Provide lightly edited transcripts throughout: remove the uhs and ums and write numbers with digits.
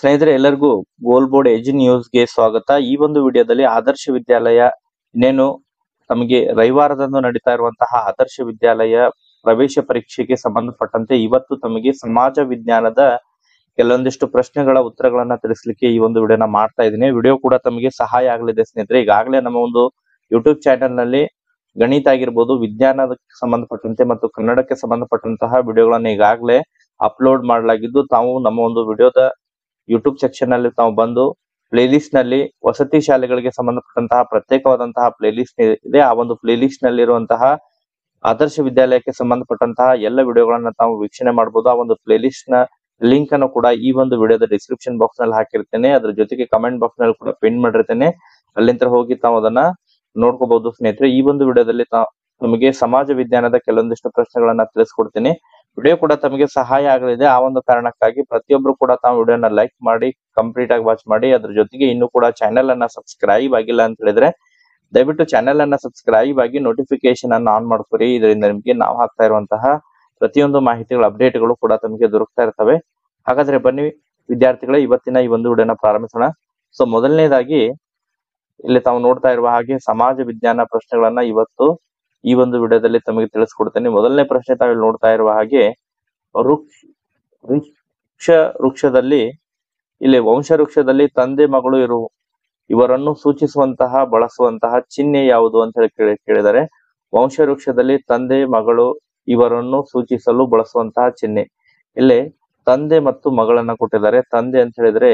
ಸ್ನೇಹಿತರೆ ಎಲ್ಲರಿಗೂ ಗೋಲ್ ಬೋರ್ಡ್ ಎಜು ನ್ಯೂಸ್ಗೆ ಸ್ವಾಗತ. ಈ ಒಂದು ವಿಡಿಯೋದಲ್ಲಿ ಆದರ್ಶ ವಿದ್ಯಾಲಯ ಇನ್ನೇನು ತಮಗೆ ರವಿವಾರದಂದು ನಡೀತಾ ಇರುವಂತಹ ಆದರ್ಶ ವಿದ್ಯಾಲಯ ಪ್ರವೇಶ ಪರೀಕ್ಷೆಗೆ ಸಂಬಂಧಪಟ್ಟಂತೆ ಇವತ್ತು ತಮಗೆ ಸಮಾಜ ವಿಜ್ಞಾನದ ಕೆಲವೊಂದಿಷ್ಟು ಪ್ರಶ್ನೆಗಳ ಉತ್ತರಗಳನ್ನ ತಿಳಿಸ್ಲಿಕ್ಕೆ ಈ ಒಂದು ವಿಡಿಯೋನ ಮಾಡ್ತಾ ಇದ್ದೀನಿ. ವಿಡಿಯೋ ಕೂಡ ತಮಗೆ ಸಹಾಯ ಆಗಲಿದೆ ಸ್ನೇಹಿತರೆ. ಈಗಾಗಲೇ ನಮ್ಮ ಒಂದು ಯೂಟ್ಯೂಬ್ ಚಾನೆಲ್ ನಲ್ಲಿ ಗಣಿತ ಆಗಿರ್ಬೋದು, ವಿಜ್ಞಾನಕ್ಕೆ ಸಂಬಂಧಪಟ್ಟಂತೆ ಮತ್ತು ಕನ್ನಡಕ್ಕೆ ಸಂಬಂಧಪಟ್ಟಂತಹ ವಿಡಿಯೋಗಳನ್ನ ಈಗಾಗಲೇ ಅಪ್ಲೋಡ್ ಮಾಡಲಾಗಿದ್ದು, ತಾವು ನಮ್ಮ ಒಂದು ವಿಡಿಯೋದ ಯೂಟ್ಯೂಬ್ ಸೆಕ್ಷನ್ ನಲ್ಲಿ ತಾವು ಬಂದು ಪ್ಲೇ ಲಿಸ್ಟ್ ನಲ್ಲಿ ವಸತಿ ಶಾಲೆಗಳಿಗೆ ಸಂಬಂಧಪಟ್ಟಂತಹ ಪ್ರತ್ಯೇಕವಾದಂತಹ ಪ್ಲೇ ಲಿಸ್ಟ್ ಇದೆ. ಆ ಒಂದು ಪ್ಲೇ ಲಿಸ್ಟ್ ನಲ್ಲಿ ಇರುವಂತಹ ಆದರ್ಶ ವಿದ್ಯಾಲಯಕ್ಕೆ ಸಂಬಂಧಪಟ್ಟಂತಹ ಎಲ್ಲ ವಿಡಿಯೋಗಳನ್ನ ತಾವು ವೀಕ್ಷಣೆ ಮಾಡಬಹುದು. ಆ ಒಂದು ಪ್ಲೇ ಲಿಸ್ಟ್ ನ ಲಿಂಕ್ ಅನ್ನು ಕೂಡ ಈ ಒಂದು ವಿಡಿಯೋದ ಡಿಸ್ಕ್ರಿಪ್ಷನ್ ಬಾಕ್ಸ್ ನಲ್ಲಿ ಹಾಕಿರ್ತೇನೆ. ಅದ್ರ ಜೊತೆಗೆ ಕಮೆಂಟ್ ಬಾಕ್ಸ್ ನಲ್ಲಿ ಕೂಡ ಪಿನ್ ಮಾಡಿರ್ತೇನೆ. ಅಲ್ಲಿಂದ ಹೋಗಿ ತಾವು ಅದನ್ನ ನೋಡ್ಕೋಬಹುದು ಸ್ನೇಹಿತರೆ. ಈ ಒಂದು ವಿಡಿಯೋದಲ್ಲಿ ನಮಗೆ ಸಮಾಜ ವಿಜ್ಞಾನದ ಕೆಲವೊಂದಿಷ್ಟು ಪ್ರಶ್ನೆಗಳನ್ನ ತಿಳಿಸ್ಕೊಡ್ತೀನಿ. ವಿಡಿಯೋ ಕೂಡ ತಮಗೆ ಸಹಾಯ ಆಗಲಿದೆ. ಆ ಒಂದು ಕಾರಣಕ್ಕಾಗಿ ಪ್ರತಿಯೊಬ್ರು ಕೂಡ ತಾವು ವಿಡಿಯೋನ ಲೈಕ್ ಮಾಡಿ ಕಂಪ್ಲೀಟ್ ಆಗಿ ವಾಚ್ ಮಾಡಿ. ಅದ್ರ ಜೊತೆಗೆ ಇನ್ನೂ ಕೂಡ ಚಾನೆಲ್ ಅನ್ನ ಸಬ್ಸ್ಕ್ರೈಬ್ ಆಗಿಲ್ಲ ಅಂತ ಹೇಳಿದ್ರೆ ದಯವಿಟ್ಟು ಚಾನೆಲ್ ಅನ್ನ ಸಬ್ಸ್ಕ್ರೈಬ್ ಆಗಿ ನೋಟಿಫಿಕೇಶನ್ ಅನ್ನ ಆನ್ ಮಾಡ್ಕೊರಿ. ಇದರಿಂದ ನಿಮಗೆ ನಾವು ಹಾಕ್ತಾ ಇರುವಂತಹ ಪ್ರತಿಯೊಂದು ಮಾಹಿತಿಗಳ ಅಪ್ಡೇಟ್ಗಳು ಕೂಡ ತಮಗೆ ದೊರಕ್ತಾ ಇರ್ತವೆ. ಹಾಗಾದ್ರೆ ಬನ್ನಿ ವಿದ್ಯಾರ್ಥಿಗಳೇ, ಇವತ್ತಿನ ಈ ಒಂದು ವಿಡಿಯೋನ ಪ್ರಾರಂಭಿಸೋಣ. ಸೊ ಮೊದಲನೇದಾಗಿ ಇಲ್ಲಿ ತಾವು ನೋಡ್ತಾ ಇರುವ ಹಾಗೆ ಸಮಾಜ ವಿಜ್ಞಾನ ಪ್ರಶ್ನೆಗಳನ್ನ ಇವತ್ತು ಈ ಒಂದು ವಿಡಿಯೋದಲ್ಲಿ ತಮಗೆ ತಿಳಿಸ್ಕೊಡ್ತೇನೆ. ಮೊದಲನೇ ಪ್ರಶ್ನೆ ತಾವಿಲ್ಲಿ ನೋಡ್ತಾ ಇರುವ ಹಾಗೆ ವೃಕ್ಷದಲ್ಲಿ ಇಲ್ಲಿ ವಂಶವೃಕ್ಷದಲ್ಲಿ ತಂದೆ ಮಗಳು ಇವರನ್ನು ಸೂಚಿಸುವಂತಹ ಬಳಸುವಂತಹ ಚಿಹ್ನೆ ಯಾವುದು ಅಂತ ಹೇಳಿ ಕೇಳಿದರೆ, ವಂಶವೃಕ್ಷದಲ್ಲಿ ತಂದೆ ಮಗಳು ಇವರನ್ನು ಸೂಚಿಸಲು ಬಳಸುವಂತಹ ಚಿಹ್ನೆ. ಇಲ್ಲಿ ತಂದೆ ಮತ್ತು ಮಗಳನ್ನ ಕೊಟ್ಟಿದ್ದಾರೆ. ತಂದೆ ಅಂತ ಹೇಳಿದ್ರೆ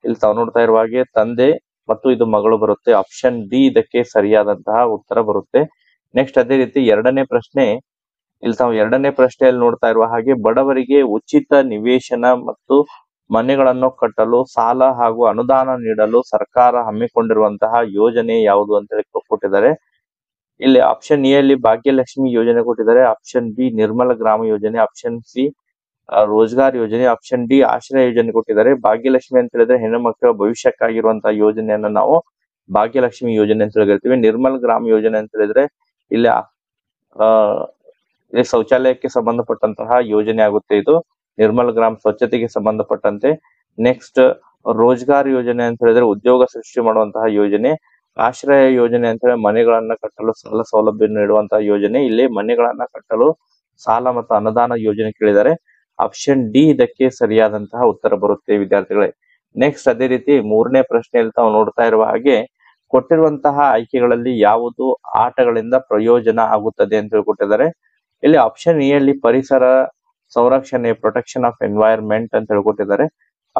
ಇಲ್ಲಿ ತಾವು ನೋಡ್ತಾ ಇರುವ ಹಾಗೆ ತಂದೆ ಮತ್ತು ಇದು ಮಗಳು ಬರುತ್ತೆ. ಆಪ್ಷನ್ ಡಿ ಇದಕ್ಕೆ ಸರಿಯಾದಂತಹ ಉತ್ತರ ಬರುತ್ತೆ. ನೆಕ್ಸ್ಟ್ ಅದೇ ರೀತಿ ಎರಡನೇ ಪ್ರಶ್ನೆ, ಇಲ್ಲಿ ತಾವು ಎರಡನೇ ಪ್ರಶ್ನೆಯಲ್ಲಿ ನೋಡ್ತಾ ಇರುವ ಹಾಗೆ ಬಡವರಿಗೆ ಉಚಿತ ನಿವೇಶನ ಮತ್ತು ಮನೆಗಳನ್ನು ಕಟ್ಟಲು ಸಾಲ ಹಾಗೂ ಅನುದಾನ ನೀಡಲು ಸರ್ಕಾರ ಹಮ್ಮಿಕೊಂಡಿರುವಂತಹ ಯೋಜನೆ ಯಾವುದು ಅಂತ ಹೇಳಿ ಕೊಟ್ಟಿದ್ದಾರೆ. ಇಲ್ಲಿ ಆಪ್ಷನ್ ಎ ಅಲ್ಲಿ ಭಾಗ್ಯಲಕ್ಷ್ಮಿ ಯೋಜನೆ ಕೊಟ್ಟಿದ್ದಾರೆ. ಆಪ್ಷನ್ ಬಿ ನಿರ್ಮಲ ಗ್ರಾಮ ಯೋಜನೆ, ಆಪ್ಷನ್ ಸಿ ರೋಜ್ಗಾರ್ ಯೋಜನೆ, ಆಪ್ಷನ್ ಡಿ ಆಶ್ರಯ ಯೋಜನೆ ಕೊಟ್ಟಿದ್ದಾರೆ. ಭಾಗ್ಯಲಕ್ಷ್ಮಿ ಅಂತ ಹೇಳಿದ್ರೆ ಹೆಣ್ಣು ಮಕ್ಕಳ ಭವಿಷ್ಯಕ್ಕಾಗಿರುವಂತಹ ಯೋಜನೆಯನ್ನ ನಾವು ಭಾಗ್ಯಲಕ್ಷ್ಮಿ ಯೋಜನೆ ಅಂತ ಹೇಳ್ತೀವಿ. ನಿರ್ಮಲ್ ಗ್ರಾಮ ಯೋಜನೆ ಅಂತ ಹೇಳಿದ್ರೆ ಇಲ್ಲಿ ಶೌಚಾಲಯಕ್ಕೆ ಸಂಬಂಧಪಟ್ಟಂತಹ ಯೋಜನೆ ಆಗುತ್ತೆ. ಇದು ನಿರ್ಮಲ್ ಗ್ರಾಮ್ ಸ್ವಚ್ಛತೆಗೆ ಸಂಬಂಧಪಟ್ಟಂತೆ. ನೆಕ್ಸ್ಟ್ ರೋಜ್ಗಾರ್ ಯೋಜನೆ ಅಂತ ಹೇಳಿದ್ರೆ ಉದ್ಯೋಗ ಸೃಷ್ಟಿ ಮಾಡುವಂತಹ ಯೋಜನೆ. ಆಶ್ರಯ ಯೋಜನೆ ಅಂತ ಹೇಳಿ ಮನೆಗಳನ್ನ ಕಟ್ಟಲು ಸಾಲ ಸೌಲಭ್ಯ ನೀಡುವಂತಹ ಯೋಜನೆ. ಇಲ್ಲಿ ಮನೆಗಳನ್ನ ಕಟ್ಟಲು ಸಾಲ ಮತ್ತು ಅನುದಾನ ಯೋಜನೆ ಕೇಳಿದ್ದಾರೆ. ಆಪ್ಷನ್ ಡಿ ಇದಕ್ಕೆ ಸರಿಯಾದಂತಹ ಉತ್ತರ ಬರುತ್ತೆ ವಿದ್ಯಾರ್ಥಿಗಳೇ. ನೆಕ್ಸ್ಟ್ ಅದೇ ರೀತಿ ಮೂರನೇ ಪ್ರಶ್ನೆಯಲ್ಲಿ ತಾವು ನೋಡ್ತಾ ಇರುವ ಹಾಗೆ ಕೊಟ್ಟಿರುವಂತಹ ಆಯ್ಕೆಗಳಲ್ಲಿ ಯಾವುದು ಆಟಗಳಿಂದ ಪ್ರಯೋಜನ ಆಗುತ್ತದೆ ಅಂತ ಹೇಳ್ಕೊಟ್ಟಿದ್ದಾರೆ. ಇಲ್ಲಿ ಆಪ್ಷನ್ ಎ ಅಲ್ಲಿ ಪರಿಸರ ಸಂರಕ್ಷಣೆ, ಪ್ರೊಟೆಕ್ಷನ್ ಆಫ್ ಎನ್ವೈರ್ಮೆಂಟ್ ಅಂತ ಹೇಳ್ಕೊಟ್ಟಿದ್ದಾರೆ.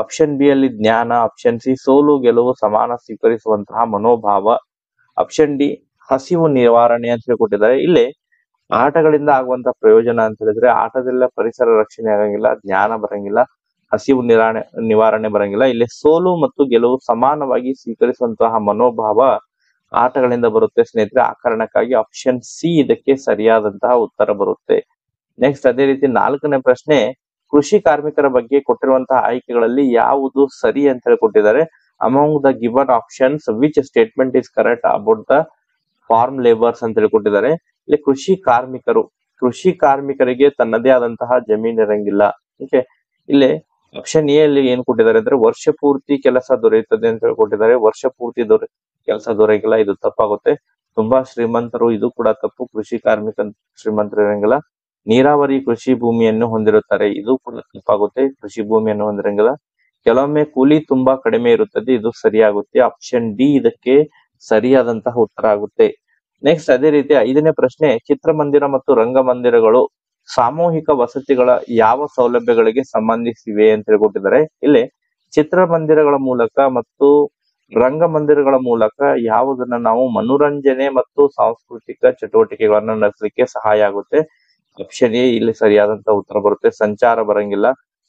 ಆಪ್ಷನ್ ಬಿ ಅಲ್ಲಿ ಜ್ಞಾನ, ಆಪ್ಷನ್ ಸಿ ಸೋಲು ಗೆಲುವು ಸಮಾನ ಸ್ವೀಕರಿಸುವಂತಹ ಮನೋಭಾವ, ಆಪ್ಷನ್ ಡಿ ಹಸಿವು ನಿವಾರಣೆ ಅಂತ ಹೇಳ್ಕೊಟ್ಟಿದ್ದಾರೆ. ಇಲ್ಲಿ ಆಟಗಳಿಂದ ಆಗುವಂತಹ ಪ್ರಯೋಜನ ಅಂತ ಹೇಳಿದ್ರೆ ಆಟದಿಂದ ಪರಿಸರ ರಕ್ಷಣೆ ಆಗಂಗಿಲ್ಲ, ಜ್ಞಾನ ಬರಂಗಿಲ್ಲ, ಹಸಿವು ನಿವಾರಣೆ ಬರಂಗಿಲ್ಲ. ಇಲ್ಲಿ ಸೋಲು ಮತ್ತು ಗೆಲುವು ಸಮಾನವಾಗಿ ಸ್ವೀಕರಿಸುವಂತಹ ಮನೋಭಾವ ಆಟಗಳಿಂದ ಬರುತ್ತೆ ಸ್ನೇಹಿತರೆ. ಆ ಕಾರಣಕ್ಕಾಗಿ ಆಪ್ಷನ್ ಸಿ ಇದಕ್ಕೆ ಸರಿಯಾದಂತಹ ಉತ್ತರ ಬರುತ್ತೆ. ನೆಕ್ಸ್ಟ್ ಅದೇ ರೀತಿ ನಾಲ್ಕನೇ ಪ್ರಶ್ನೆ, ಕೃಷಿ ಕಾರ್ಮಿಕರ ಬಗ್ಗೆ ಕೊಟ್ಟಿರುವಂತಹ ಆಯ್ಕೆಗಳಲ್ಲಿ ಯಾವುದು ಸರಿ ಅಂತ ಹೇಳಿ ಕೊಟ್ಟಿದ್ದಾರೆ. Among the given options which statement is correct about the farm labours ಅಂತ ಹೇಳಿ ಕೊಟ್ಟಿದ್ದಾರೆ. ಇಲ್ಲಿ ಕೃಷಿ ಕಾರ್ಮಿಕರಿಗೆ ತನ್ನದೇ ಆದಂತಹ ಜಮೀನ್ ಇರಂಗಿಲ್ಲ. ಓಕೆ, ಇಲ್ಲಿ ಆಪ್ಷನ್ ಎ ಅಲ್ಲಿ ಏನ್ ಕೊಟ್ಟಿದ್ದಾರೆ ಅಂದ್ರೆ ವರ್ಷ ಪೂರ್ತಿ ಕೆಲಸ ದೊರೆಯುತ್ತದೆ ಅಂತ ಹೇಳ್ಕೊಟ್ಟಿದ್ದಾರೆ. ವರ್ಷ ಪೂರ್ತಿ ಕೆಲಸ ದೊರೆಯಲ್ಲ, ಇದು ತಪ್ಪಾಗುತ್ತೆ. ತುಂಬಾ ಶ್ರೀಮಂತರು, ಇದು ಕೂಡ ತಪ್ಪು. ಕೃಷಿ ಕಾರ್ಮಿಕ ಶ್ರೀಮಂತರು ಇರಂಗಿಲ್ಲ. ನೀರಾವರಿ ಕೃಷಿ ಭೂಮಿಯನ್ನು ಹೊಂದಿರುತ್ತಾರೆ, ಇದು ಕೂಡ ತಪ್ಪಾಗುತ್ತೆ. ಕೃಷಿ ಭೂಮಿಯನ್ನು ಹೊಂದಿರಂಗಿಲ್ಲ. ಕೆಲವೊಮ್ಮೆ ಕೂಲಿ ತುಂಬಾ ಕಡಿಮೆ ಇರುತ್ತದೆ, ಇದು ಸರಿಯಾಗುತ್ತೆ. ಆಪ್ಷನ್ ಡಿ ಇದಕ್ಕೆ ಸರಿಯಾದಂತಹ ಉತ್ತರ ಆಗುತ್ತೆ. ನೆಕ್ಸ್ಟ್ ಅದೇ ರೀತಿ ಐದನೇ ಪ್ರಶ್ನೆ, ಚಿತ್ರಮಂದಿರ ಮತ್ತು ರಂಗಮಂದಿರಗಳು ಸಾಮೂಹಿಕ ವಸತಿಗಳ ಯಾವ ಸೌಲಭ್ಯಗಳಿಗೆ ಸಂಬಂಧಿಸಿವೆ ಅಂತ ಹೇಳ್ಕೊಟ್ಟಿದ್ದಾರೆ. ಇಲ್ಲಿ ಚಿತ್ರಮಂದಿರಗಳ ಮೂಲಕ ಮತ್ತು ರಂಗಮಂದಿರಗಳ ಮೂಲಕ ಯಾವುದನ್ನ ನಾವು ಮನೋರಂಜನೆ ಮತ್ತು ಸಾಂಸ್ಕೃತಿಕ ಚಟುವಟಿಕೆಗಳನ್ನ ನಡೆಸಲಿಕ್ಕೆ ಸಹಾಯ ಆಗುತ್ತೆ. ಆಪ್ಷನ್ ಎ ಇಲ್ಲಿ ಸರಿಯಾದಂತಹ ಉತ್ತರ ಬರುತ್ತೆ. ಸಂಚಾರ ಬರಂಗಿಲ್ಲ,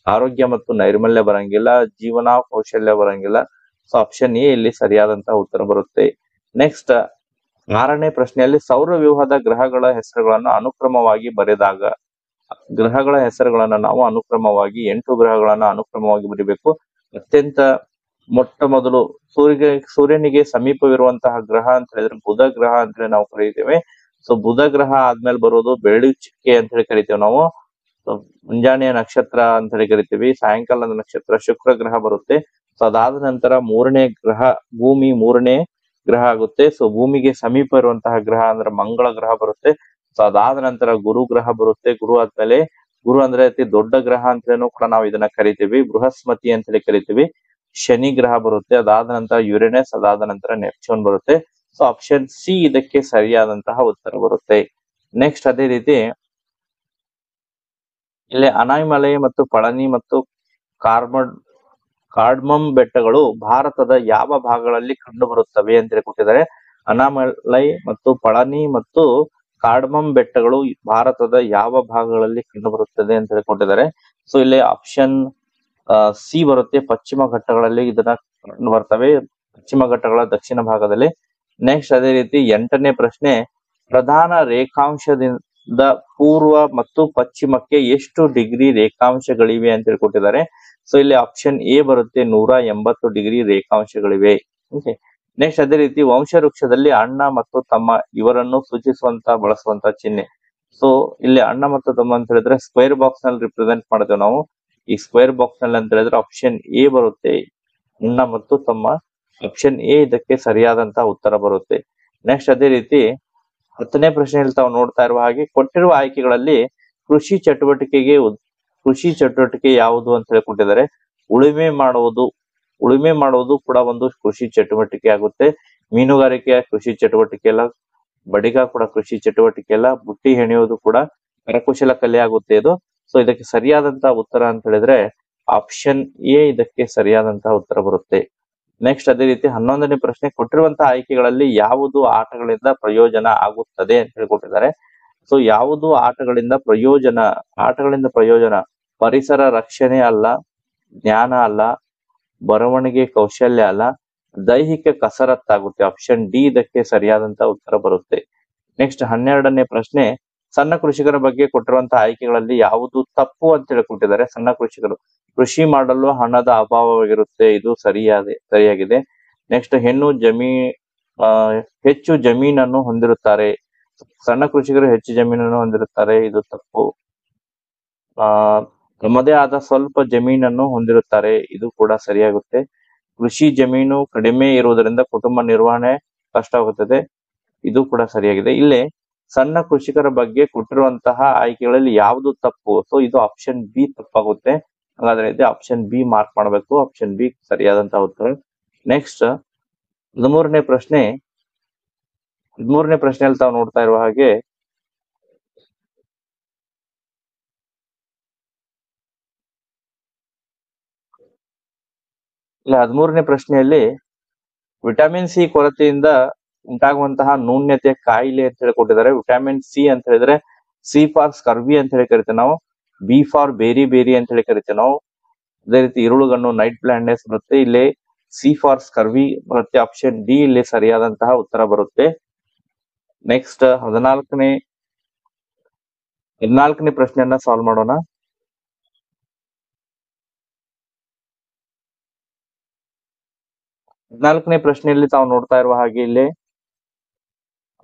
ಆರೋಗ್ಯ ಮತ್ತು ನೈರ್ಮಲ್ಯ ಬರಂಗಿಲ್ಲ, ಜೀವನ ಕೌಶಲ್ಯ ಬರಂಗಿಲ್ಲ. ಸೊ ಆಪ್ಷನ್ ಎ ಇಲ್ಲಿ ಸರಿಯಾದಂತಹ ಉತ್ತರ ಬರುತ್ತೆ. ನೆಕ್ಸ್ಟ್ ಆರನೇ ಪ್ರಶ್ನೆಯಲ್ಲಿ ಸೌರವ್ಯೂಹದ ಗ್ರಹಗಳ ಹೆಸರುಗಳನ್ನು ಅನುಕ್ರಮವಾಗಿ ಬರೆದಾಗ, ಗ್ರಹಗಳ ಹೆಸರುಗಳನ್ನ ನಾವು ಅನುಕ್ರಮವಾಗಿ 8 ಗ್ರಹಗಳನ್ನ ಅನುಕ್ರಮವಾಗಿ ಬರೀಬೇಕು. ಅತ್ಯಂತ ಮೊಟ್ಟ ಮೊದಲು ಸೂರ್ಯನಿಗೆ ಸಮೀಪವಿರುವಂತಹ ಗ್ರಹ ಅಂತ ಹೇಳಿದ್ರೆ ಬುಧ ಗ್ರಹ ಅಂತ ಹೇಳಿ ನಾವು ಕರೀತೇವೆ. ಸೊ ಬುಧ ಗ್ರಹ ಆದ್ಮೇಲೆ ಬರೋದು ಬೆಳ್ಳಿ ಚುಕ್ಕೆ ಅಂತ ಹೇಳಿ ಕರಿತೇವೆ ನಾವು. ಮುಂಜಾನೆಯ ನಕ್ಷತ್ರ ಅಂತ ಹೇಳಿ ಕರಿತೀವಿ, ಸಾಯಂಕಾಲದ ನಕ್ಷತ್ರ ಶುಕ್ರ ಗ್ರಹ ಬರುತ್ತೆ. ಸೊ ಅದಾದ ನಂತರ ಮೂರನೇ ಗ್ರಹ ಭೂಮಿ ಮೂರನೇ ಗ್ರಹ ಆಗುತ್ತೆ. ಸೊ ಭೂಮಿಗೆ ಸಮೀಪ ಇರುವಂತಹ ಗ್ರಹ ಅಂದ್ರೆ ಮಂಗಳ ಗ್ರಹ ಬರುತ್ತೆ. ಸೊ ಅದಾದ ನಂತರ ಗುರು ಗ್ರಹ ಬರುತ್ತೆ. ಗುರು ಆದ್ಮೇಲೆ ಗುರು ಅಂದ್ರೆ ಅತಿ ದೊಡ್ಡ ಗ್ರಹ ಅಂತಲೂ ಕೂಡ ನಾವು ಇದನ್ನ ಕರಿತೀವಿ, ಬೃಹಸ್ಪತಿ ಅಂತ ಹೇಳಿ ಕರಿತೀವಿ. ಶನಿ ಗ್ರಹ ಬರುತ್ತೆ. ಅದಾದ ನಂತರ ಯುರೇನಸ್, ಅದಾದ ನಂತರ ನೆಪ್ಚೂನ್ ಬರುತ್ತೆ. ಸೊ ಆಪ್ಷನ್ ಸಿ ಇದಕ್ಕೆ ಸರಿಯಾದಂತಹ ಉತ್ತರ ಬರುತ್ತೆ. ನೆಕ್ಸ್ಟ್ ಅದೇ ರೀತಿ ಇಲ್ಲಿ ಅನಾಯಿಮಲೈ ಮತ್ತು ಪಳನಿ ಮತ್ತು ಕಾರ್ಡ್ಮಮ್ ಬೆಟ್ಟಗಳು ಭಾರತದ ಯಾವ ಭಾಗಗಳಲ್ಲಿ ಕಂಡು ಬರುತ್ತವೆ ಅಂತ ಹೇಳಿ ಕೊಟ್ಟಿದ್ದಾರೆ. ಅನಾಮಲೈ ಮತ್ತು ಪಳನಿ ಮತ್ತು ಕಾರ್ಡ್ಮಮ್ ಬೆಟ್ಟಗಳು ಭಾರತದ ಯಾವ ಭಾಗಗಳಲ್ಲಿ ಕಂಡು ಬರುತ್ತದೆ ಅಂತ ಹೇಳಿ ಕೊಟ್ಟಿದ್ದಾರೆ. ಸೊ ಇಲ್ಲಿ ಆಪ್ಷನ್ ಸಿ ಬರುತ್ತೆ, ಪಶ್ಚಿಮ ಘಟ್ಟಗಳಲ್ಲಿ ಇದನ್ನ ಕಂಡು ಬರ್ತವೆ, ಪಶ್ಚಿಮ ಘಟ್ಟಗಳ ದಕ್ಷಿಣ ಭಾಗದಲ್ಲಿ. ನೆಕ್ಸ್ಟ್ ಅದೇ ರೀತಿ 8ನೇ ಪ್ರಶ್ನೆ, ಪ್ರಧಾನ ರೇಖಾಂಶದಿಂದ ಪೂರ್ವ ಮತ್ತು ಪಶ್ಚಿಮಕ್ಕೆ ಎಷ್ಟು ಡಿಗ್ರಿ ರೇಖಾಂಶಗಳಿವೆ ಅಂತ ಹೇಳಿ ಕೊಟ್ಟಿದ್ದಾರೆ. ಸೊ ಇಲ್ಲಿ ಆಪ್ಷನ್ ಎ ಬರುತ್ತೆ, 180 ಡಿಗ್ರಿ ರೇಖಾಂಶಗಳಿವೆ. ಓಕೆ. ನೆಕ್ಸ್ಟ್ ಅದೇ ರೀತಿ ವಂಶವೃಕ್ಷದಲ್ಲಿ ಅಣ್ಣ ಮತ್ತು ತಮ್ಮ ಇವರನ್ನು ಸೂಚಿಸುವಂತ ಬಳಸುವಂತ ಚಿಹ್ನೆ. ಸೊ ಇಲ್ಲಿ ಅಣ್ಣ ಮತ್ತು ತಮ್ಮ ಅಂತ ಹೇಳಿದ್ರೆ ಸ್ಕ್ವೇರ್ ಬಾಕ್ಸ್ ನಲ್ಲಿ ರಿಪ್ರೆಸೆಂಟ್ ಮಾಡ್ತೇವೆ ನಾವು. ಈ ಸ್ಕ್ವೇರ್ ಬಾಕ್ಸ್ ನಲ್ಲಿ ಅಂತ ಹೇಳಿದ್ರೆ ಆಪ್ಷನ್ ಎ ಬರುತ್ತೆ, ಅಣ್ಣ ಮತ್ತು ತಮ್ಮ. ಆಪ್ಷನ್ ಎ ಇದಕ್ಕೆ ಸರಿಯಾದಂತಹ ಉತ್ತರ ಬರುತ್ತೆ. ನೆಕ್ಸ್ಟ್ ಅದೇ ರೀತಿ 10ನೇ ಪ್ರಶ್ನೆಯಲ್ಲಿ ತಾವು ನೋಡ್ತಾ ಇರುವ ಹಾಗೆ ಕೊಟ್ಟಿರುವ ಆಯ್ಕೆಗಳಲ್ಲಿ ಕೃಷಿ ಚಟುವಟಿಕೆ ಯಾವುದು ಅಂತ ಹೇಳಿ ಕೊಟ್ಟಿದ್ದಾರೆ. ಉಳುಮೆ ಮಾಡುವುದು ಕೂಡ ಒಂದು ಕೃಷಿ ಚಟುವಟಿಕೆ ಆಗುತ್ತೆ. ಮೀನುಗಾರಿಕೆಯ ಕೃಷಿ ಚಟುವಟಿಕೆ ಎಲ್ಲ, ಬಡಿಗ ಕೂಡ ಕೃಷಿ ಚಟುವಟಿಕೆ ಎಲ್ಲ, ಬುಟ್ಟಿ ಹೆಣೆಯುವುದು ಕೂಡ ಕರಕುಶಲ ಕಲೆ ಆಗುತ್ತೆ ಇದು. ಸೊ ಇದಕ್ಕೆ ಸರಿಯಾದಂತಹ ಉತ್ತರ ಅಂತ ಹೇಳಿದ್ರೆ ಆಪ್ಷನ್ ಎ ಇದಕ್ಕೆ ಸರಿಯಾದಂತಹ ಉತ್ತರ ಬರುತ್ತೆ. ನೆಕ್ಸ್ಟ್ ಅದೇ ರೀತಿ 11ನೇ ಪ್ರಶ್ನೆ, ಕೊಟ್ಟಿರುವಂತಹ ಆಯ್ಕೆಗಳಲ್ಲಿ ಯಾವುದು ಆಟಗಳಿಂದ ಪ್ರಯೋಜನ ಆಗುತ್ತದೆ ಅಂತ ಹೇಳ್ಕೊಟ್ಟಿದ್ದಾರೆ. ಸೊ ಯಾವುದು ಆಟಗಳಿಂದ ಪ್ರಯೋಜನ ಪರಿಸರ ರಕ್ಷಣೆ ಅಲ್ಲ, ಜ್ಞಾನ ಅಲ್ಲ, ಬರವಣಿಗೆ ಕೌಶಲ್ಯ ಅಲ್ಲ, ದೈಹಿಕ ಕಸರತ್ತಾಗುತ್ತೆ. ಆಪ್ಷನ್ ಡಿ ಇದಕ್ಕೆ ಸರಿಯಾದಂತಹ ಉತ್ತರ ಬರುತ್ತೆ. ನೆಕ್ಸ್ಟ್ 12ನೇ ಪ್ರಶ್ನೆ, ಸಣ್ಣ ಕೃಷಿಕರ ಬಗ್ಗೆ ಕೊಟ್ಟಿರುವಂತಹ ಆಯ್ಕೆಗಳಲ್ಲಿ ಯಾವುದು ತಪ್ಪು ಅಂತ ಹೇಳಿ ಕೊಟ್ಟಿದ್ದಾರೆ. ಸಣ್ಣ ಕೃಷಿಕರು ಕೃಷಿ ಮಾಡಲು ಹಣದ ಅಭಾವವಾಗಿರುತ್ತೆ, ಇದು ಸರಿಯಾಗಿದೆ. ನೆಕ್ಸ್ಟ್ ಹೆಚ್ಚು ಜಮೀನನ್ನು ಹೊಂದಿರುತ್ತಾರೆ. ಸಣ್ಣ ಕೃಷಿಕರು ಹೆಚ್ಚು ಜಮೀನನ್ನು ಹೊಂದಿರುತ್ತಾರೆ, ಇದು ತಪ್ಪು. ತಮ್ಮದೇ ಆದ ಸ್ವಲ್ಪ ಜಮೀನನ್ನು ಹೊಂದಿರುತ್ತಾರೆ, ಇದು ಕೂಡ ಸರಿಯಾಗುತ್ತೆ. ಕೃಷಿ ಜಮೀನು ಕಡಿಮೆ ಇರುವುದರಿಂದ ಕುಟುಂಬ ನಿರ್ವಹಣೆ ಕಷ್ಟವಾಗುತ್ತದೆ, ಇದು ಕೂಡ ಸರಿಯಾಗಿದೆ. ಇಲ್ಲಿ ಸಣ್ಣ ಕೃಷಿಕರ ಬಗ್ಗೆ ಕೊಟ್ಟಿರುವಂತಹ ಆಯ್ಕೆಗಳಲ್ಲಿ ಯಾವುದು ತಪ್ಪು? ಸೊ ಇದು ಆಪ್ಷನ್ ಬಿ ತಪ್ಪಾಗುತ್ತೆ. ಹಾಗಾದ್ರೆ ಇದೆ ಆಪ್ಷನ್ ಬಿ ಮಾರ್ಕ್ ಮಾಡಬೇಕು. ಆಪ್ಷನ್ ಬಿ ಸರಿಯಾದಂತಹ ಉತ್ತರ. ನೆಕ್ಸ್ಟ್ 13ನೇ ಪ್ರಶ್ನೆಯಲ್ಲಿ ತಾವು ನೋಡ್ತಾ ಇರುವ ಹಾಗೆ ಇಲ್ಲ 13ನೇ ಪ್ರಶ್ನೆಯಲ್ಲಿ ವಿಟಮಿನ್ ಸಿ ಕೊರತೆಯಿಂದ ಉಂಟಾಗುವಂತಹ ನ್ಯೂನ್ಯತೆ ಕಾಯಿಲೆ ಅಂತ ಹೇಳಿ ಕೊಟ್ಟಿದ್ದಾರೆ. ವಿಟಮಿನ್ ಸಿ ಅಂತ ಹೇಳಿದ್ರೆ ಸಿ ಫಾರ್ ಸ್ಕರ್ವಿ ಅಂತ ಹೇಳಿ ಕರಿತೇವೆ ನಾವು, ಬಿ ಫಾರ್ ಬೇರಿ ಅಂತ ಹೇಳಿ ಕರಿತೇವೆ ನಾವು. ಅದೇ ರೀತಿ ಇರುಳುಗಣ್ಣು ನೈಟ್ ಬ್ಲೈಂಡ್ನೆಸ್ ಬರುತ್ತೆ. ಇಲ್ಲಿ ಸಿ ಫಾರ್ ಸ್ಕರ್ವಿ ಬರುತ್ತೆ. ಆಪ್ಷನ್ ಡಿ ಇಲ್ಲಿ ಸರಿಯಾದಂತಹ ಉತ್ತರ ಬರುತ್ತೆ. ನೆಕ್ಸ್ಟ್ 14ನೇ ಪ್ರಶ್ನೆಯನ್ನ ಸಾಲ್ವ್ ಮಾಡೋಣ. 14ನೇ ಪ್ರಶ್ನೆಯಲ್ಲಿ ತಾವು ನೋಡ್ತಾ ಇರುವ ಹಾಗೆ ಇಲ್ಲಿ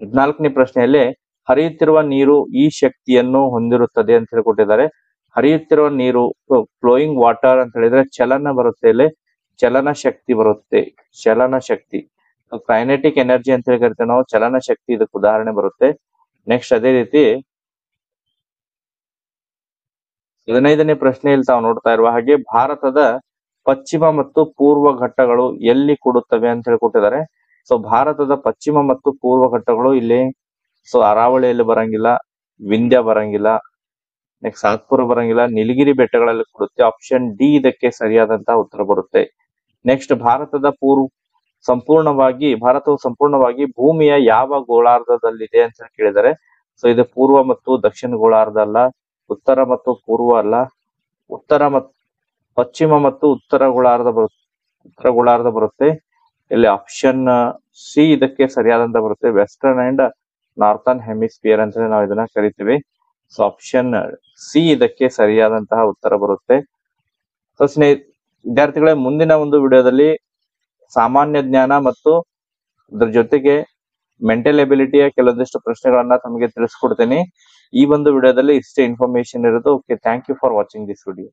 14ನೇ ಪ್ರಶ್ನೆಯಲ್ಲಿ ಹರಿಯುತ್ತಿರುವ ನೀರು ಈ ಶಕ್ತಿಯನ್ನು ಹೊಂದಿರುತ್ತದೆ ಅಂತ ಹೇಳಿ ಕೊಟ್ಟಿದ್ದಾರೆ. ಹರಿಯುತ್ತಿರುವ ನೀರು ಫ್ಲೋಯಿಂಗ್ ವಾಟರ್ ಅಂತ ಹೇಳಿದ್ರೆ ಚಲನ ಬರುತ್ತೆ, ಇಲ್ಲಿ ಚಲನ ಶಕ್ತಿ ಬರುತ್ತೆ. ಕೈನೆಟಿಕ್ ಎನರ್ಜಿ ಅಂತ ಹೇಳಿ ಕರಿತೇವೆ ನಾವು, ಚಲನ ಶಕ್ತಿ ಇದಕ್ಕೆ ಉದಾಹರಣೆ ಬರುತ್ತೆ. ನೆಕ್ಸ್ಟ್ ಅದೇ ರೀತಿ 15ನೇ ಪ್ರಶ್ನೆಯಲ್ಲಿ ತಾವು ನೋಡ್ತಾ ಇರುವ ಹಾಗೆ ಭಾರತದ ಪಶ್ಚಿಮ ಮತ್ತು ಪೂರ್ವ ಘಟ್ಟಗಳು ಎಲ್ಲಿ ಕೂಡುತ್ತವೆ ಅಂತ ಹೇಳಿ ಕೊಟ್ಟಿದ್ದಾರೆ. ಸೊ ಭಾರತದ ಪಶ್ಚಿಮ ಮತ್ತು ಪೂರ್ವ ಘಟ್ಟಗಳು ಇಲ್ಲಿ ಅರಾವಳಿಯಲ್ಲಿ ಬರಂಗಿಲ್ಲ, ವಿಂಧ್ಯ ಬರಂಗಿಲ್ಲ, ನೆಕ್ಸ್ಟ್ ಸಾತ್ಪುರ ಬರಂಗಿಲ್ಲ, ನೀಲಗಿರಿ ಬೆಟ್ಟಗಳಲ್ಲಿ ಕೂಡುತ್ತೆ. ಆಪ್ಷನ್ ಡಿ ಇದಕ್ಕೆ ಸರಿಯಾದಂತಹ ಉತ್ತರ ಬರುತ್ತೆ. ನೆಕ್ಸ್ಟ್ ಭಾರತವು ಸಂಪೂರ್ಣವಾಗಿ ಭೂಮಿಯ ಯಾವ ಗೋಳಾರ್ಧದಲ್ಲಿದೆ ಅಂತ ಕೇಳಿದರೆ, ಸೊ ಇದು ಪೂರ್ವ ಮತ್ತು ದಕ್ಷಿಣ ಗೋಳಾರ್ಧ ಅಲ್ಲ, ಉತ್ತರ ಮತ್ತು ಪೂರ್ವ ಅಲ್ಲ, ಪಶ್ಚಿಮ ಮತ್ತು ಉತ್ತರ ಗೋಳಾರ್ಧ ಬರುತ್ತೆ. ಇಲ್ಲಿ ಆಪ್ಷನ್ ಸಿ ಇದಕ್ಕೆ ಸರಿಯಾದಂತ ಬರುತ್ತೆ, ವೆಸ್ಟರ್ನ್ ಅಂಡ್ ನಾರ್ತನ್ ಹೆಮಿಸ್ಫಿಯರ್ ಅಂತ ನಾವು ಇದನ್ನ ಕರಿತೀವಿ. ಸೊ ಆಪ್ಷನ್ ಸಿ ಇದಕ್ಕೆ ಸರಿಯಾದಂತಹ ಉತ್ತರ ಬರುತ್ತೆ. ಸೊ ವಿದ್ಯಾರ್ಥಿಗಳೇ, ಮುಂದಿನ ಒಂದು ವಿಡಿಯೋದಲ್ಲಿ ಸಾಮಾನ್ಯ ಜ್ಞಾನ ಮತ್ತು ಅದ್ರ ಜೊತೆಗೆ ಮೆಂಟಲ್ ಎಬಿಲಿಟಿಯ ಕೆಲವೊಂದಿಷ್ಟು ಪ್ರಶ್ನೆಗಳನ್ನ ತಮಗೆ ತಿಳಿಸ್ಕೊಡ್ತೇನೆ. ಈ ಒಂದು ವಿಡಿಯೋದಲ್ಲಿ ಇಷ್ಟೇ ಇನ್ಫಾರ್ಮೇಶನ್ ಇರೋದು. Okay, thank you for watching this video.